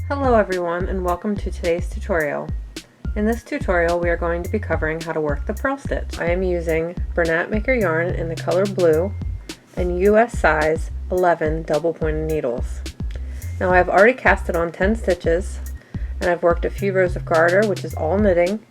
Hello everyone and welcome to today's tutorial. In this tutorial we are going to be covering how to work the purl stitch. I am using Bernat Maker yarn in the color blue and US size 11 double pointed needles. Now I've already casted on 10 stitches and I've worked a few rows of garter, which is all knitting,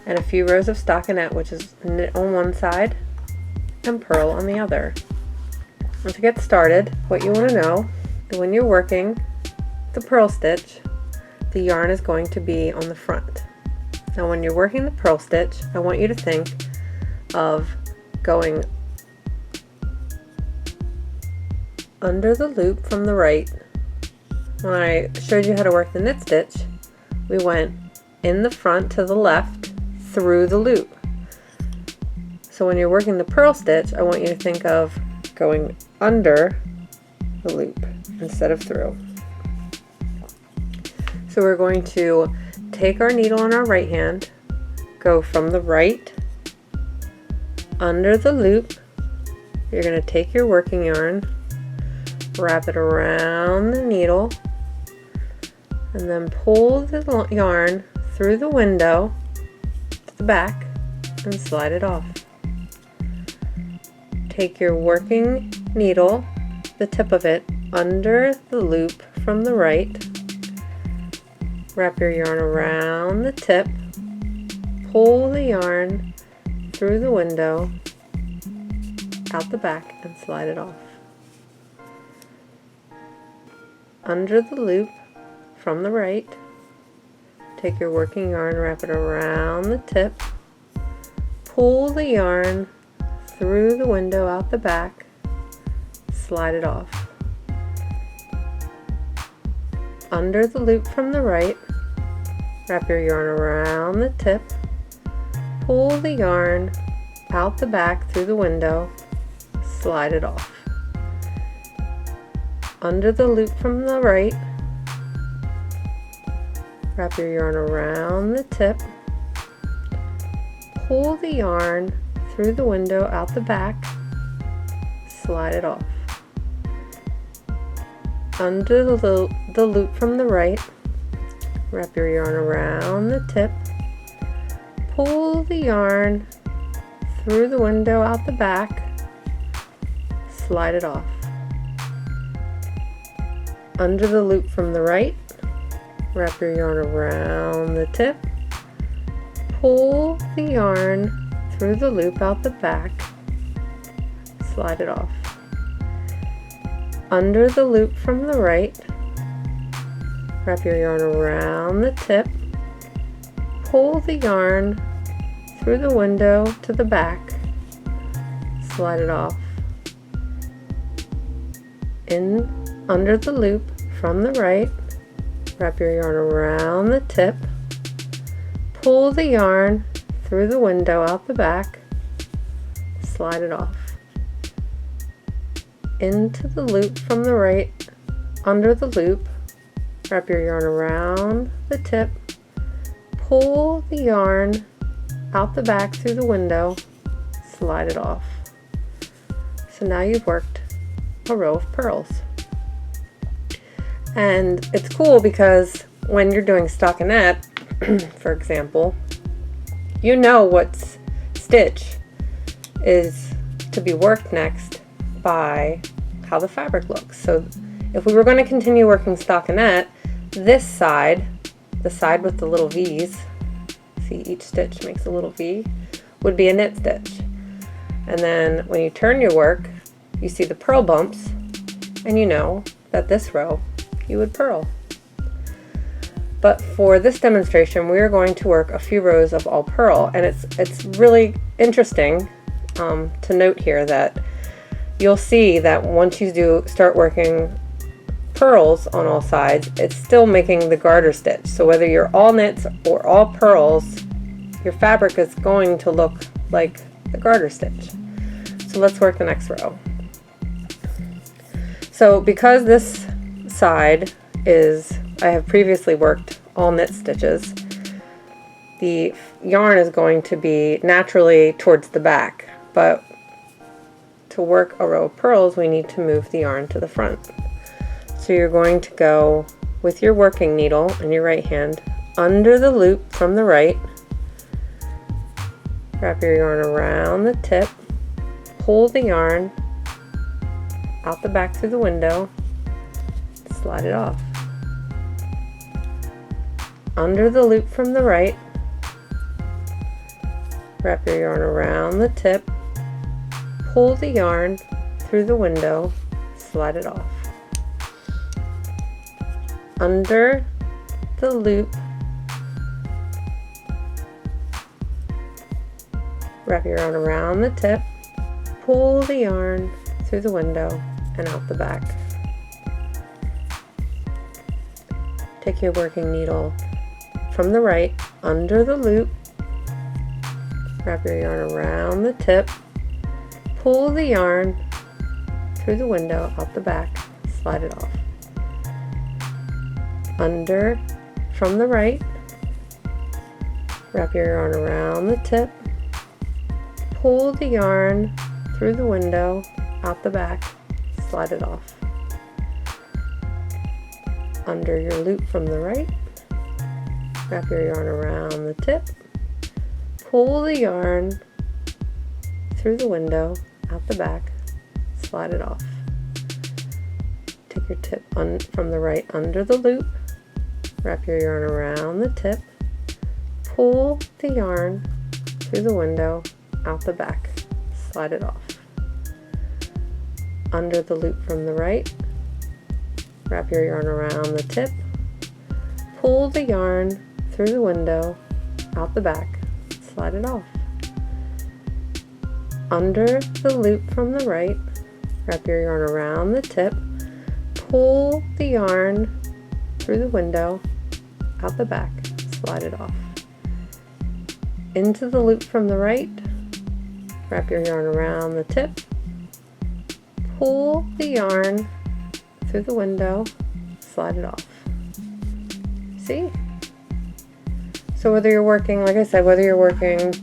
and a few rows of stockinette, which is knit on one side and purl on the other. And to get started, what you want to know is when you're working the purl stitch, the yarn is going to be on the front. Now when you're working the purl stitch, I want you to think of going under the loop from the right. When I showed you how to work the knit stitch, we went in the front to the left through the loop. So when you're working the purl stitch, I want you to think of going under the loop instead of through. So we're going to take our needle in our right hand, go from the right under the loop. You're going to take your working yarn, wrap it around the needle, and then pull the yarn through the window to the back and slide it off. Take your working needle, the tip of it, under the loop from the right. Wrap your yarn around the tip, pull the yarn through the window, out the back, and slide it off. Under the loop from the right, take your working yarn, wrap it around the tip, pull the yarn through the window, out the back, slide it off. Under the loop from the right, wrap your yarn around the tip, pull the yarn out the back through the window, slide it off. Under the loop from the right, wrap your yarn around the tip, pull the yarn through the window, out the back, slide it off. Under the loop from the right, wrap your yarn around the tip, pull the yarn through the window, out the back, slide it off. Under the loop from the right, wrap your yarn around the tip, pull the yarn through the loop, out the back, slide it off. Under the loop from the right, wrap your yarn around the tip, pull the yarn through the window to the back, slide it off. Under the loop from the right, wrap your yarn around the tip, pull the yarn through the window, out the back, slide it off. Into the loop from the right, under the loop, wrap your yarn around the tip, pull the yarn out the back through the window, slide it off. So now you've worked a row of purls. And it's cool because when you're doing stockinette, for example, you know what stitch is to be worked next by how the fabric looks. So if we were going to continue working stockinette, this side, the side with the little V's, see each stitch makes a little V, would be a knit stitch. And then when you turn your work, you see the purl bumps, and you know that this row you would purl. But for this demonstration, we are going to work a few rows of all purl, and it's really interesting to note here that you'll see that once you start working purls on all sides, it's still making the garter stitch. So whether you're all knits or all purls, your fabric is going to look like the garter stitch. So let's work the next row. So because this side I have previously worked all knit stitches, the yarn is going to be naturally towards the back, but to work a row of purls we need to move the yarn to the front. So you're going to go with your working needle in your right hand under the loop from the right. Wrap your yarn around the tip, pull the yarn out the back through the window, slide it off. Under the loop from the right, wrap your yarn around the tip, pull the yarn through the window, slide it off. Under the loop, wrap your yarn around the tip, pull the yarn through the window and out the back. Take your working needle from the right under the loop, wrap your yarn around the tip, pull the yarn through the window out the back, slide it off. Under from the right, wrap your yarn around the tip, pull the yarn through the window out the back, slide it off. Under your loop from the right, wrap your yarn around the tip, pull the yarn through the window out the back, slide it off. Take your tip from the right under the loop, wrap your yarn around the tip, pull the yarn through the window out the back, slide it off. Under the loop from the right, wrap your yarn around the tip, pull the yarn through the window out the back, slide it off. Under the loop from the right, wrap your yarn around the tip, pull the yarn through the window out the back, slide it off. Into the loop from the right, wrap your yarn around the tip, pull the yarn through the window, slide it off. See? So whether you're working, like I said, whether you're working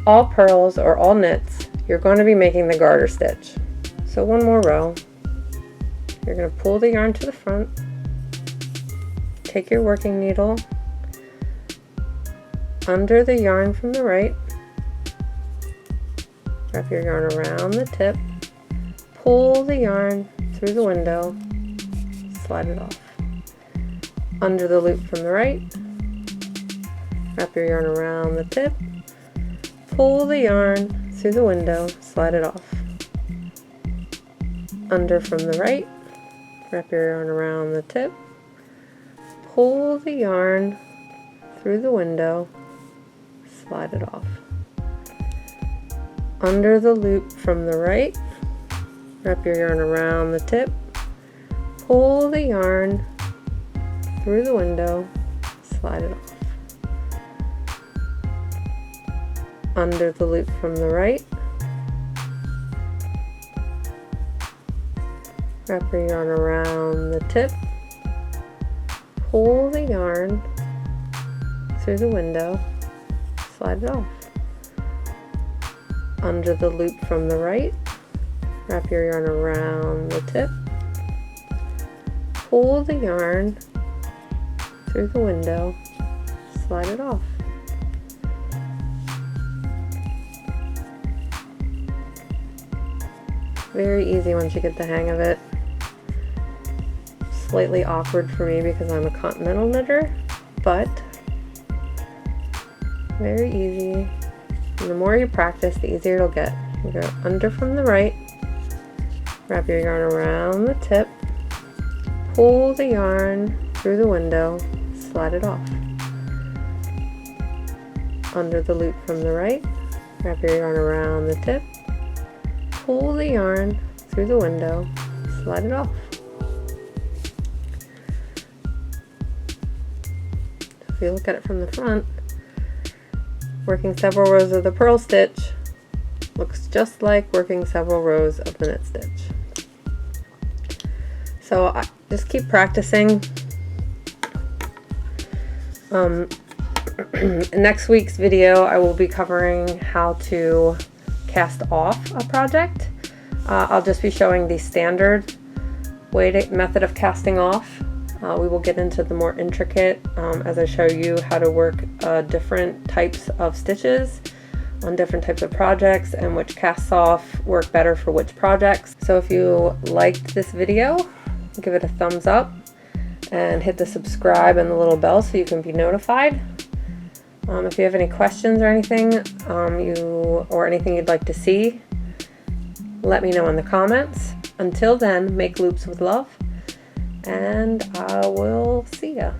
all purls or all knits, you're going to be making the garter stitch. So one more row. You're going to pull the yarn to the front, take your working needle under the yarn from the right, wrap your yarn around the tip, pull the yarn through the window, slide it off. Under the loop from the right, wrap your yarn around the tip, pull the yarn through the window, slide it off. Under from the right, wrap your yarn around the tip, pull the yarn through the window, slide it off. Under the loop from the right, wrap your yarn around the tip, pull the yarn through the window, slide it off. Under the loop from the right, wrap your yarn around the tip, pull the yarn through the window, slide it off. Under the loop from the right, wrap your yarn around the tip, pull the yarn through the window, slide it off. Very easy once you get the hang of it. Slightly awkward for me because I'm a continental knitter, but very easy. And the more you practice, the easier it'll get. You go under from the right, wrap your yarn around the tip, pull the yarn through the window, slide it off. Under the loop from the right, wrap your yarn around the tip, pull the yarn through the window, slide it off. If you look at it from the front, working several rows of the purl stitch looks just like working several rows of the knit stitch. So I just keep practicing. In next week's video I will be covering how to cast off a project. I'll just be showing the standard method of casting off. We will get into the more intricate as I show you how to work different types of stitches on different types of projects and which casts off work better for which projects. So if you liked this video, give it a thumbs up and hit the subscribe and the little bell so you can be notified. If you have any questions or anything, or anything you'd like to see, let me know in the comments. Until then, make loops with love, and I will see ya.